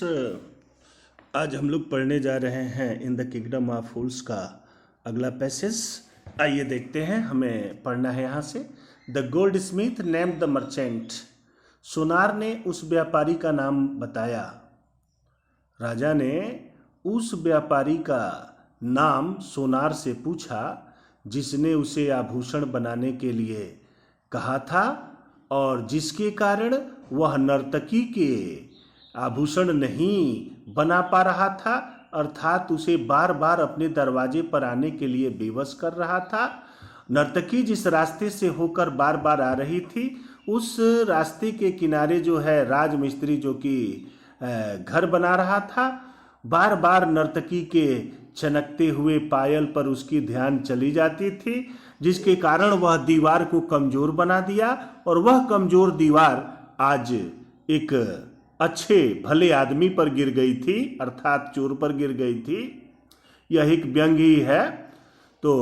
आज हम लोग पढ़ने जा रहे हैं इन द किंगडम ऑफ फूल्स का अगला पैसेज। आइए देखते हैं, हमें पढ़ना है यहाँ से। The goldsmith named the merchant. सोनार ने उस व्यापारी का नाम बताया। राजा ने उस व्यापारी का नाम सोनार से पूछा जिसने उसे आभूषण बनाने के लिए कहा था और जिसके कारण वह नर्तकी के आभूषण नहीं बना पा रहा था, अर्थात उसे बार बार अपने दरवाजे पर आने के लिए बेवश कर रहा था। नर्तकी जिस रास्ते से होकर बार बार आ रही थी, उस रास्ते के किनारे जो है राजमिस्त्री जो कि घर बना रहा था, बार बार नर्तकी के चनकते हुए पायल पर उसकी ध्यान चली जाती थी, जिसके कारण वह दीवार को कमजोर बना दिया। और वह कमजोर दीवार आज एक अच्छे भले आदमी पर गिर गई थी, अर्थात चोर पर गिर गई थी। यह एक व्यंग ही है। तो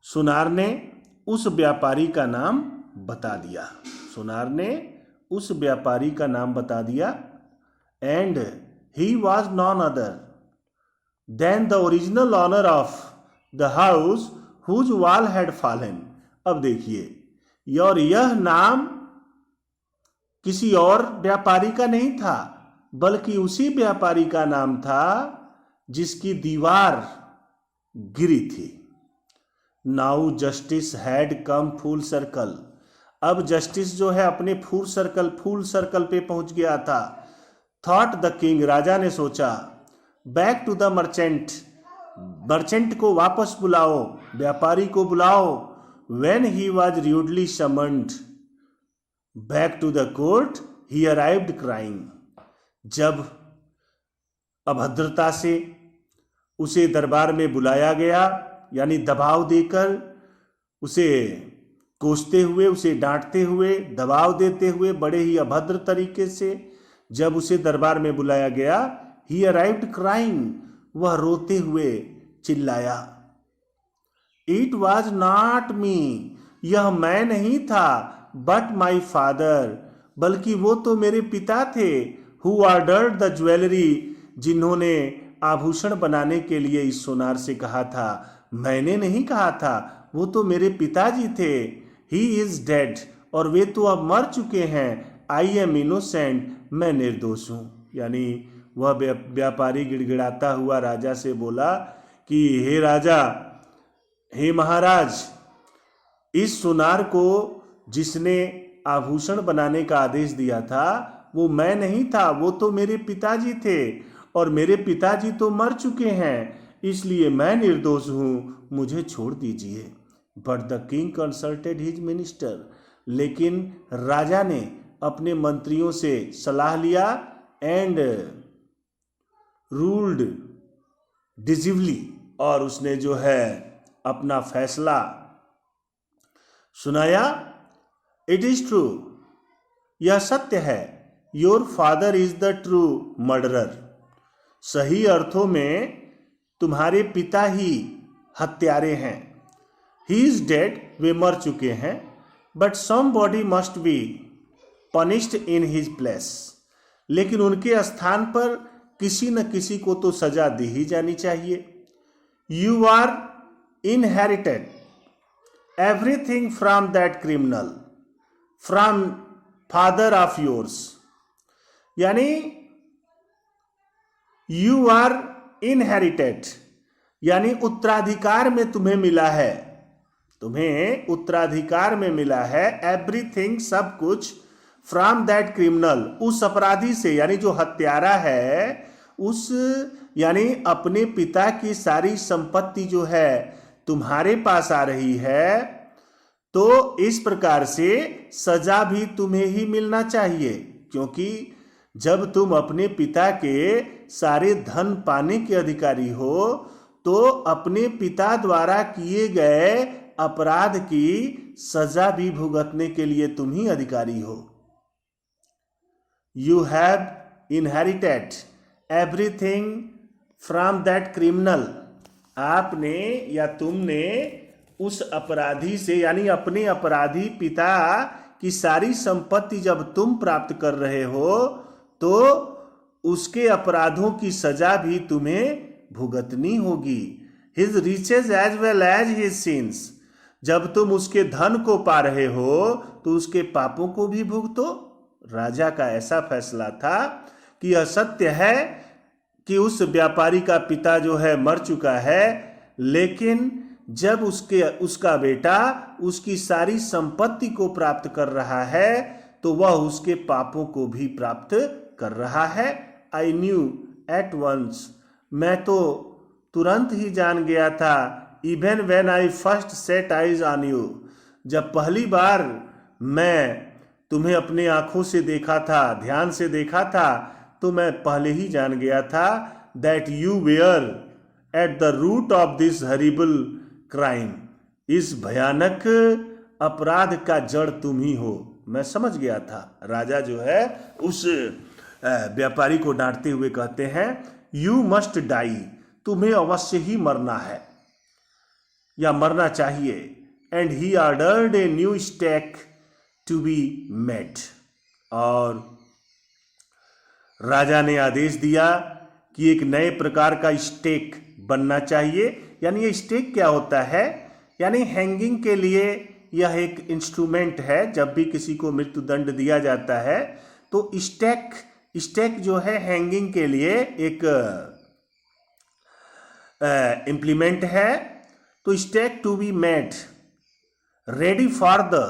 सोनार ने उस व्यापारी का नाम बता दिया। सोनार ने उस व्यापारी का नाम बता दिया। And he was none other than the original owner of the house whose wall had fallen. अब देखिए, और यह नाम किसी और व्यापारी का नहीं था, बल्कि उसी व्यापारी का नाम था जिसकी दीवार गिरी थी। Now justice had come full circle. अब जस्टिस जो है अपने फुल सर्कल पे पहुंच गया था। थॉट द किंग, राजा ने सोचा, back to the merchant, merchant को वापस बुलाओ, व्यापारी को बुलाओ। When he was rudely summoned back to the court he arrived crying. जब अभद्रता से उसे दरबार में बुलाया गया, यानी दबाव देकर उसे कोसते हुए, उसे डांटते हुए, दबाव देते हुए, बड़े ही अभद्र तरीके से जब उसे दरबार में बुलाया गया, ही अराइव्ड क्राइंग, वह रोते हुए चिल्लाया, इट वॉज नॉट मी, यह मैं नहीं था, बट माई फादर, बल्कि वो तो मेरे पिता थे, हु ऑर्डर्ड द ज्वेलरी, जिन्होंने आभूषण बनाने के लिए इस सोनार से कहा था। मैंने नहीं कहा था, वो तो मेरे पिताजी थे। ही इज डेड, और वे तो अब मर चुके हैं। आई एम इनोसेंट, मैं निर्दोष हूं। यानी वह व्यापारी गिड़गिड़ाता हुआ राजा से बोला कि हे राजा, हे महाराज, इस सोनार को जिसने आभूषण बनाने का आदेश दिया था वो मैं नहीं था, वो तो मेरे पिताजी थे, और मेरे पिताजी तो मर चुके हैं, इसलिए मैं निर्दोष हूं, मुझे छोड़ दीजिए। But the king consulted his minister, लेकिन राजा ने अपने मंत्रियों से सलाह लिया। एंड रूल्ड डिसिवली, और उसने जो है अपना फैसला सुनाया। इट इज ट्रू, यह सत्य है, your father is the true murderer, सही अर्थों में तुम्हारे पिता ही हत्यारे हैं। ही इज डेड, वे मर चुके हैं। But somebody must be punished in his place, लेकिन उनके स्थान पर किसी न किसी को तो सजा दी ही जानी चाहिए। You are inherited everything from that criminal, from father of yours, यानी यू आर इनहेरिटेड, यानी उत्तराधिकार में तुम्हें मिला है, तुम्हें उत्तराधिकार में मिला है एवरीथिंग, सब कुछ, फ्रॉम दैट क्रिमिनल, उस अपराधी से, यानी जो हत्यारा है, उस यानी अपने पिता की सारी संपत्ति जो है तुम्हारे पास आ रही है, तो इस प्रकार से सजा भी तुम्हें ही मिलना चाहिए, क्योंकि जब तुम अपने पिता के सारे धन पाने के अधिकारी हो, तो अपने पिता द्वारा किए गए अपराध की सजा भी भुगतने के लिए तुम ही अधिकारी हो। You have inherited everything from that criminal, आपने या तुमने उस अपराधी से, यानी अपने अपराधी पिता की सारी संपत्ति जब तुम प्राप्त कर रहे हो, तो उसके अपराधों की सजा भी तुम्हें भुगतनी होगी। His riches as well as his sins, जब तुम उसके धन को पा रहे हो तो उसके पापों को भी भुगतो। राजा का ऐसा फैसला था कि यह सत्य है कि उस व्यापारी का पिता जो है मर चुका है, लेकिन जब उसका बेटा उसकी सारी संपत्ति को प्राप्त कर रहा है तो वह उसके पापों को भी प्राप्त कर रहा है। आई न्यू एट वंस, मैं तो तुरंत ही जान गया था। Even when I first set eyes on you, जब पहली बार मैं तुम्हें अपने आंखों से देखा था, ध्यान से देखा था, तो मैं पहले ही जान गया था that you were at the root of this horrible crime, इस भयानक अपराध का जड़ तुम ही हो। मैं समझ गया था। राजा जो है उस व्यापारी को डांटते हुए कहते हैं, यू मस्ट डाई, तुम्हें अवश्य ही मरना है या मरना चाहिए। And he ordered a new stake to be made, और राजा ने आदेश दिया कि एक नए प्रकार का स्टेक बनना चाहिए। यानी ये स्टेक क्या होता है? यानी हैंगिंग के लिए यह एक इंस्ट्रूमेंट है। जब भी किसी को मृत्युदंड दिया जाता है तो स्टेक जो है हैंगिंग के लिए एक इम्प्लीमेंट है। तो stake to be made ready for the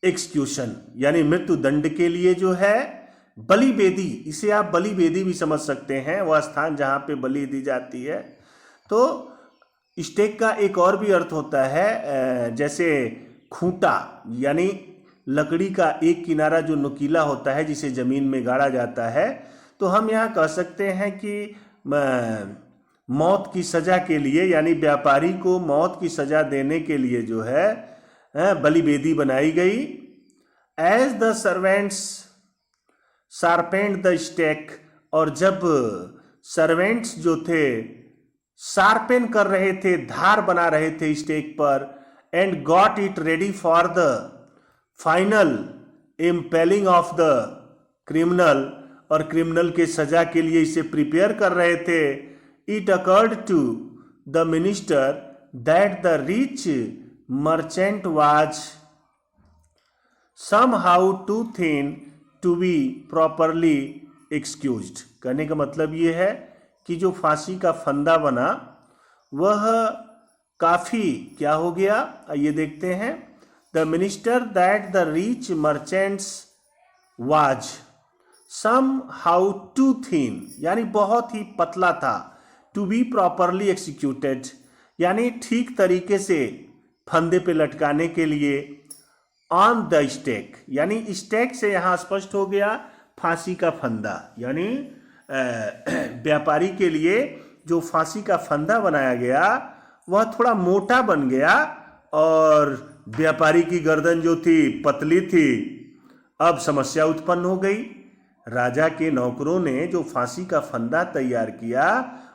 execution, यानी मृत्युदंड के लिए जो है बलि वेदी, इसे आप बलि वेदी भी समझ सकते हैं, वह स्थान जहां पे बलि दी जाती है। तो स्टेक का एक और भी अर्थ होता है, जैसे खूंटा, यानी लकड़ी का एक किनारा जो नुकीला होता है जिसे जमीन में गाड़ा जाता है। तो हम यहाँ कह सकते हैं कि मौत की सजा के लिए, यानी व्यापारी को मौत की सजा देने के लिए जो है बलि वेदी बनाई गई। As the servants sharpened the stake, और जब सर्वेंट्स जो थे शार्पेन कर रहे थे, धार बना रहे थे स्टेक पर, and got it ready for the final impaling of the criminal, और क्रिमिनल के सजा के लिए इसे प्रिपेयर कर रहे थे। It occurred to the minister that the rich merchant was somehow too thin to be properly excused। कहने का मतलब ये है कि जो फांसी का फंदा बना वह काफी क्या हो गया, आइए देखते हैं। The minister that the rich merchants was somehow too thin, यानी बहुत ही पतला था, to be properly executed, यानी ठीक तरीके से फंदे पे लटकाने के लिए, ऑन द स्टेक, यानी स्टेक से यहां स्पष्ट हो गया फांसी का फंदा, यानी व्यापारी के लिए जो फांसी का फंदा बनाया गया वह थोड़ा मोटा बन गया और व्यापारी की गर्दन जो थी पतली थी। अब समस्या उत्पन्न हो गई। राजा के नौकरों ने जो फांसी का फंदा तैयार किया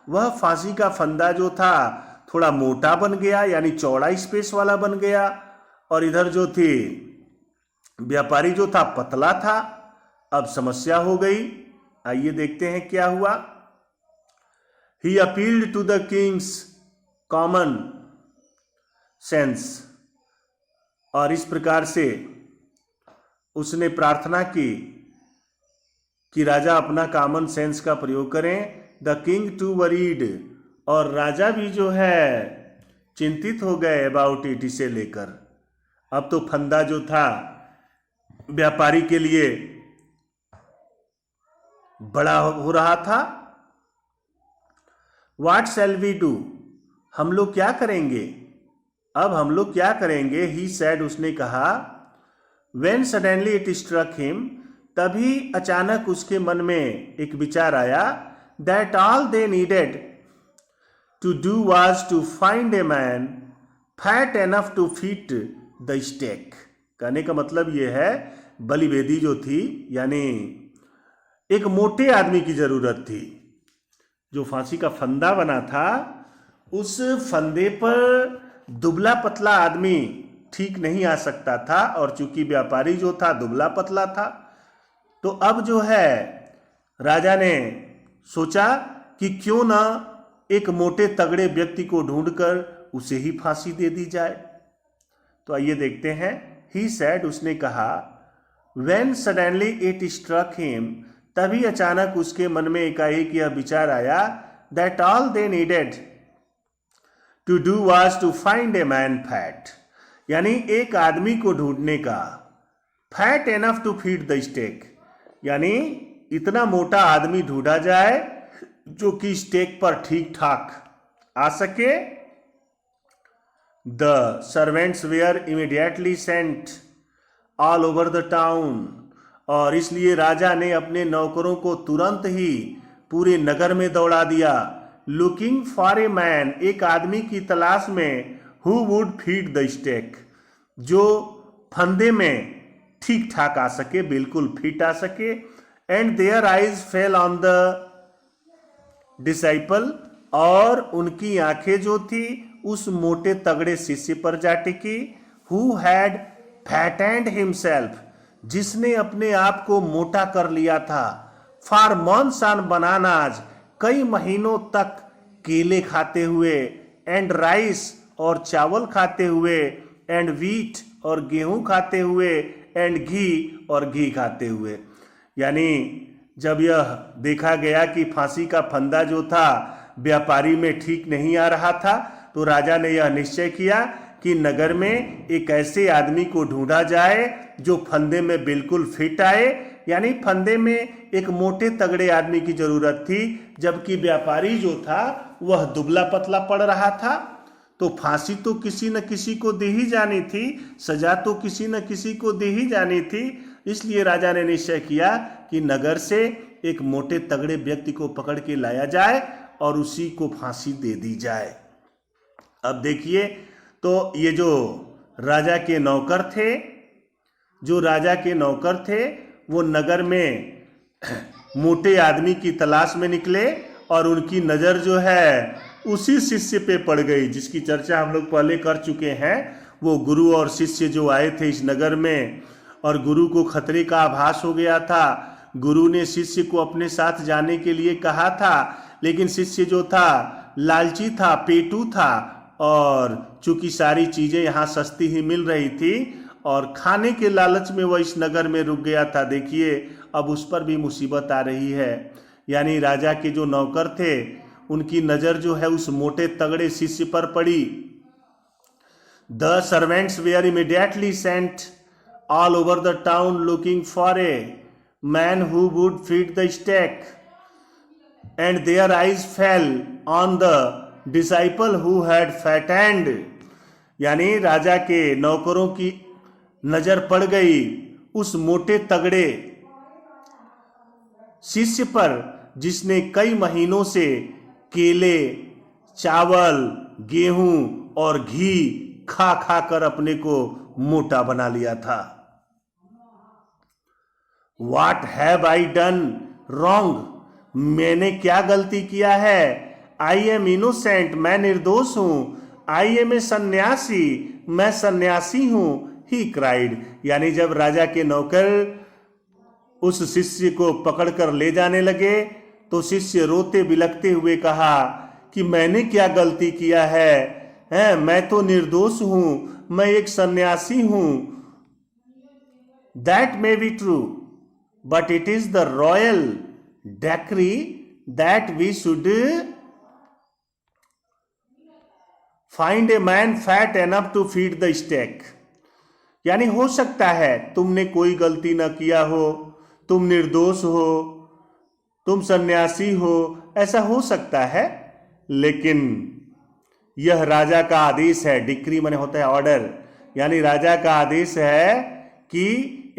वह फांसी का फंदा जो था थोड़ा मोटा बन गया, यानी चौड़ा स्पेस वाला बन गया, और इधर जो थी व्यापारी जो था पतला था। अब समस्या हो गई। आइए देखते हैं क्या हुआ। He appealed to the king's common sense, और इस प्रकार से उसने प्रार्थना की कि राजा अपना कॉमन सेंस का प्रयोग करें। द किंग टू वरीड, और राजा भी जो है चिंतित हो गए अबाउट इट, इसे लेकर। अब तो फंदा जो था व्यापारी के लिए बड़ा हो रहा था। व्हाट शैल वी डू, हम लोग क्या करेंगे, अब हम लोग क्या करेंगे। ही सैड, उसने कहा। When suddenly it struck him, तभी अचानक उसके मन में एक विचार आया। That all they needed to do was to find a man fat enough to fit the stake. कहने का मतलब यह है बलि वेदी जो थी, यानी एक मोटे आदमी की जरूरत थी। जो फांसी का फंदा बना था उस फंदे पर दुबला पतला आदमी ठीक नहीं आ सकता था, और चूंकि व्यापारी जो था दुबला पतला था, तो अब जो है राजा ने सोचा कि क्यों ना एक मोटे तगड़े व्यक्ति को ढूंढकर उसे ही फांसी दे दी जाए। तो आइए देखते हैं। ही सेड, उसने कहा, when suddenly it struck him, तभी अचानक उसके मन में एकाएक यह विचार आया, that all they needed to do was to find a man fat, यानी एक आदमी को ढूंढने का, fat enough to feed the stake, यानी इतना मोटा आदमी ढूंढा जाए जो कि स्टेक पर ठीक ठाक आ सके। The servants were immediately sent all over the town, और इसलिए राजा ने अपने नौकरों को तुरंत ही पूरे नगर में दौड़ा दिया। लुकिंग फॉर ए मैन, एक आदमी की तलाश में, who would feed the stake, जो फंदे में ठीक ठाक आ सके, बिल्कुल फिट आ सके। And their eyes fell on the disciple, और उनकी आंखें जो थी उस मोटे तगड़े शिष्य पर जा टिकी। हु हैड फैटेंड हिमसेल्फ, जिसने अपने आप को मोटा कर लिया था। फॉर मंथ्स ऑन बनानाज, कई महीनों तक केले खाते हुए। एंड राइस, और चावल खाते हुए। एंड व्हीट, और गेहूं खाते हुए। एंड घी, और घी खाते हुए। यानी जब यह देखा गया कि फांसी का फंदा जो था व्यापारी में ठीक नहीं आ रहा था, तो राजा ने यह निश्चय किया कि नगर में एक ऐसे आदमी को ढूंढा जाए जो फंदे में बिल्कुल फिट आए, यानी फंदे में एक मोटे तगड़े आदमी की जरूरत थी, जबकि व्यापारी जो था वह दुबला पतला पड़ रहा था। तो फांसी तो किसी न किसी को दी ही जानी थी, सजा तो किसी न किसी को दी ही जानी थी। इसलिए राजा ने निश्चय किया कि नगर से एक मोटे तगड़े व्यक्ति को पकड़ के लाया जाए और उसी को फांसी दे दी जाए। अब देखिए, तो ये जो राजा के नौकर थे वो नगर में मोटे आदमी की तलाश में निकले, और उनकी नजर जो है उसी शिष्य पे पड़ गई जिसकी चर्चा हम लोग पहले कर चुके हैं। वो गुरु और शिष्य जो आए थे इस नगर में, और गुरु को खतरे का आभास हो गया था। गुरु ने शिष्य को अपने साथ जाने के लिए कहा था, लेकिन शिष्य जो था लालची था, पेटू था, और चूंकि सारी चीजें यहाँ सस्ती ही मिल रही थी और खाने के लालच में वह इस नगर में रुक गया था। देखिए, अब उस पर भी मुसीबत आ रही है। यानी राजा के जो नौकर थे उनकी नजर जो है उस मोटे तगड़े शिष्य पर पड़ी। The servants were immediately sent all over the town looking for a man who would feed the stake, and their eyes fell on the disciple who had fattened, यानी राजा के नौकरों की नजर पड़ गई उस मोटे तगड़े शिष्य पर जिसने कई महीनों से केले, चावल, गेहूं और घी खा खा कर अपने को मोटा बना लिया था। What have I done wrong? मैंने क्या गलती किया है? I am innocent, मैं निर्दोष हूं। I am a सन्यासी, मैं सन्यासी हूं। He cried, यानी जब राजा के नौकर उस शिष्य को पकड़कर ले जाने लगे तो शिष्य रोते बिलखते हुए कहा कि मैंने क्या गलती किया है, मैं तो निर्दोष हूं, मैं एक सन्यासी हूं। That may be true, but it is the royal decree that we should find a man fat enough to feed the stake. यानी हो सकता है तुमने कोई गलती न किया हो, तुम निर्दोष हो, तुम सन्यासी हो, ऐसा हो सकता है, लेकिन यह राजा का आदेश है। डिक्री माने होता है ऑर्डर, यानी राजा का आदेश है कि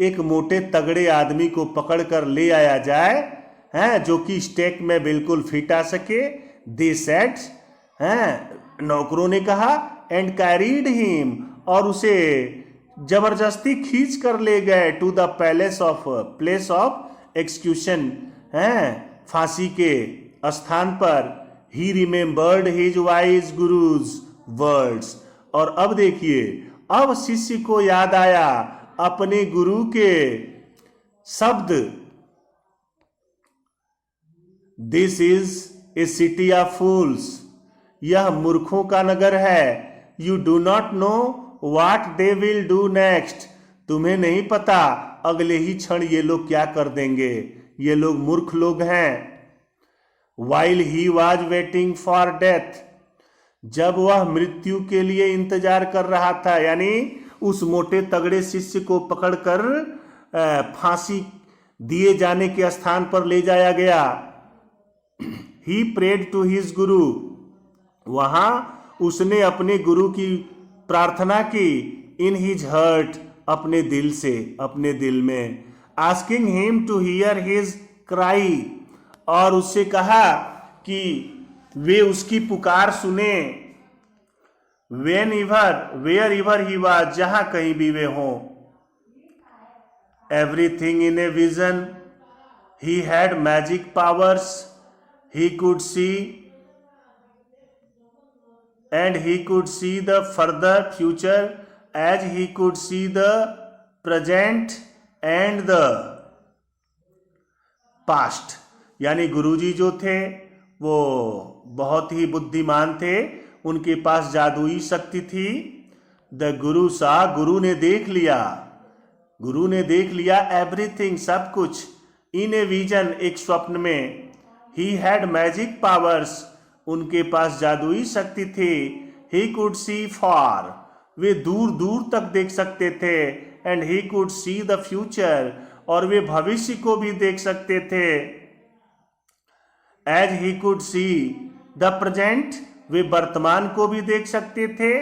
एक मोटे तगड़े आदमी को पकड़कर ले आया जाए, जो कि स्टेक में बिल्कुल फिट आ सके। दे सेड, नौकरों ने कहा, एंड कैरीड हिम, और उसे जबरदस्ती खींच कर ले गए to the place of execution, फांसी के स्थान पर। He remembered his wise guru's words, और अब देखिए, अब शिष्य को याद आया अपने गुरु के शब्द, this is a city of fools, यह मूर्खों का नगर है। You do not know what they will do next, तुम्हें नहीं पता अगले ही क्षण ये लोग क्या कर देंगे, ये लोग मूर्ख लोग हैं। While he was waiting for death, जब वह मृत्यु के लिए इंतजार कर रहा था, यानी उस मोटे तगड़े शिष्य को पकड़कर फांसी दिए जाने के स्थान पर ले जाया गया। ही प्रेड टू हिज गुरु, वहां उसने अपने गुरु की प्रार्थना की। इन हिज हर्ट, अपने दिल से, अपने दिल में। Asking him to hear his cry, और उससे कहा कि वे उसकी पुकार सुने। Whenever wherever he was, जहां कहीं भी वे हों। Everything in a vision, he had magic powers, he could see and he could see the further future as he could see the present and the past। यानी गुरुजी जो थे वो बहुत ही बुद्धिमान थे, उनके पास जादुई शक्ति थी। द गुरु सा, गुरु ने देख लिया, गुरु ने देख लिया एवरीथिंग, सब कुछ। इन ए विजन, एक स्वप्न में। He had magic powers, उनके पास जादुई शक्ति थी। He could see far, वे दूर दूर तक देख सकते थे। And he could see the future, और वे भविष्य को भी देख सकते थे। As he could see the present, वे वर्तमान को भी देख सकते थे।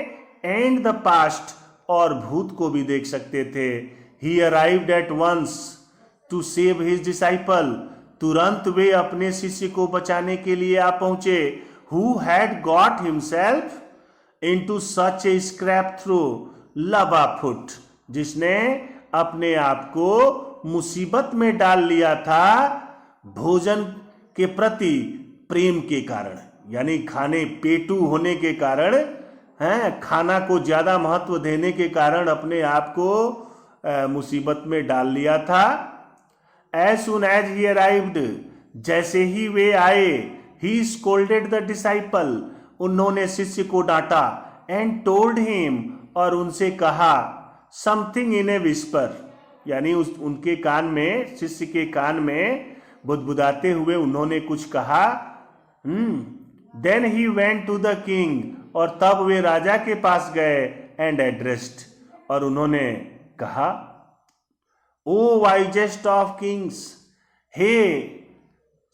And the past, और भूत को भी देख सकते थे। He arrived at once to save his disciple, तुरंत वे अपने शिष्य को बचाने के लिए आ पहुंचे। Who had got himself into such a scrape through love afoot, जिसने अपने आप को मुसीबत में डाल लिया था भोजन के प्रति प्रेम के कारण, यानी खाने पेटू होने के कारण, हैं, खाना को ज्यादा महत्व देने के कारण अपने आप को मुसीबत में डाल लिया था। As soon as he arrived, जैसे ही वे आए, he scolded the disciple, उन्होंने शिष्य को डांटा। And told him, और उनसे कहा, something in a whisper, यानी उनके कान में, शिष्य के कान में बुदबुदाते हुए उन्होंने कुछ कहा। Then he went to the king, और तब वे राजा के पास गए। And addressed, और उन्होंने कहा, ओ वाइजेस्ट ऑफ किंग्स, हे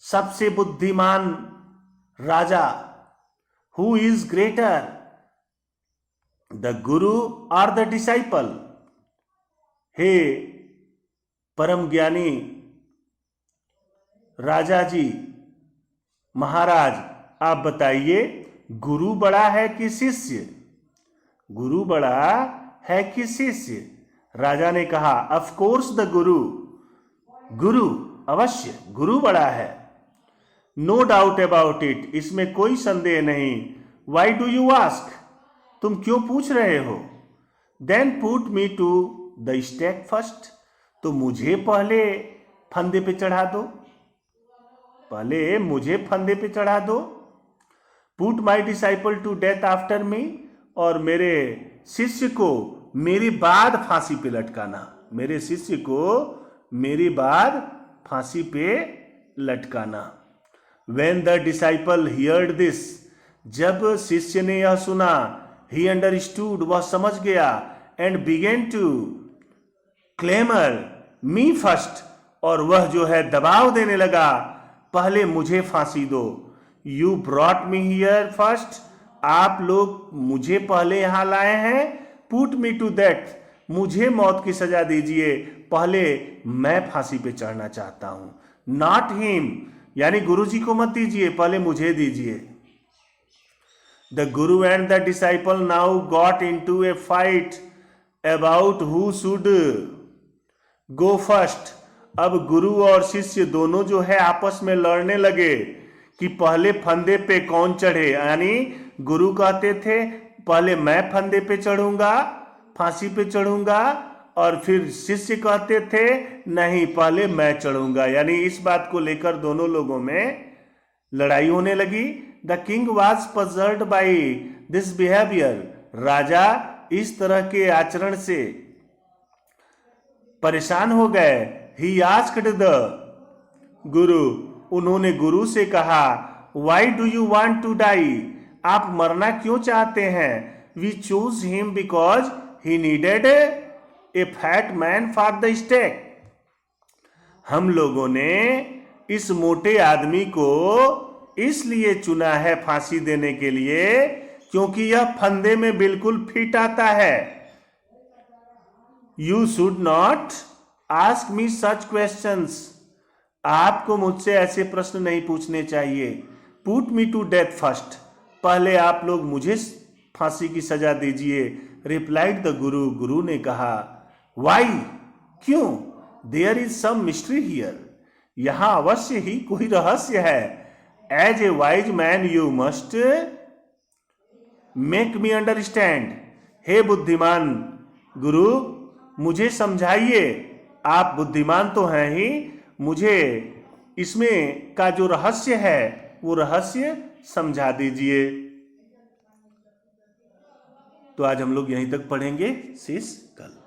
सबसे बुद्धिमान राजा। हु इज ग्रेटर, द गुरु और द डिसाइपल, हे परम ज्ञानी राजा जी, महाराज, आप बताइए गुरु बड़ा है कि शिष्य, गुरु बड़ा है कि शिष्य। राजा ने कहा, ऑफ कोर्स द गुरु, गुरु, अवश्य गुरु बड़ा है। नो डाउट अबाउट इट, इसमें कोई संदेह नहीं। वाई डू यू आस्क, तुम क्यों पूछ रहे हो। Then put me to the stake first, तो मुझे पहले फंदे पे चढ़ा दो, पहले मुझे फंदे पे चढ़ा दो। Put my disciple to death after me, और मेरे शिष्य को मेरे बाद फांसी पे लटकाना, मेरे शिष्य को मेरे बाद फांसी पे लटकाना। When the disciple heard this, जब शिष्य ने यह सुना, he understood, वह समझ गया। And began to clamor me first, और वह जो है दबाव देने लगा, पहले मुझे फांसी दो। You brought me here first, आप लोग मुझे पहले यहां लाए हैं। Put me to death, मुझे मौत की सजा दीजिए, पहले मैं फांसी पे चढ़ना चाहता हूं। Not him, यानी गुरु जी को मत दीजिए, पहले मुझे दीजिए। The Guru and the disciple now got into a fight about who should go first। अब गुरु और शिष्य दोनों जो है आपस में लड़ने लगे कि पहले फंदे पे कौन चढ़े। यानी गुरु कहते थे पहले मैं फंदे पे चढ़ूंगा, फांसी पे चढ़ूंगा, और फिर शिष्य कहते थे नहीं पहले मैं चढ़ूंगा। यानी इस बात को लेकर दोनों लोगों में लड़ाई होने लगी। The king was puzzled by this behaviour, राजा इस तरह के आचरण से परेशान हो गए। ही आस्क्ड द गुरु, उन्होंने गुरु से कहा, why do you want to die, आप मरना क्यों चाहते हैं। We choose him because he needed a fat man for the stake, हम लोगों ने इस मोटे आदमी को इसलिए चुना है फांसी देने के लिए क्योंकि यह फंदे में बिल्कुल फिट आता है। You should not ask me such questions, आपको मुझसे ऐसे प्रश्न नहीं पूछने चाहिए। Put me to death first, पहले आप लोग मुझे फांसी की सजा दीजिए। रिप्लाइड द गुरु, गुरु ने कहा, वाई, क्यों, there is some mystery here, यहां अवश्य ही कोई रहस्य है। As a wise man you must make me understand, हे बुद्धिमान गुरु मुझे समझाइए, आप बुद्धिमान तो हैं ही, मुझे इसमें का जो रहस्य है वो रहस्य समझा दीजिए। तो आज हम लोग यहीं तक पढ़ेंगे, शेष कल।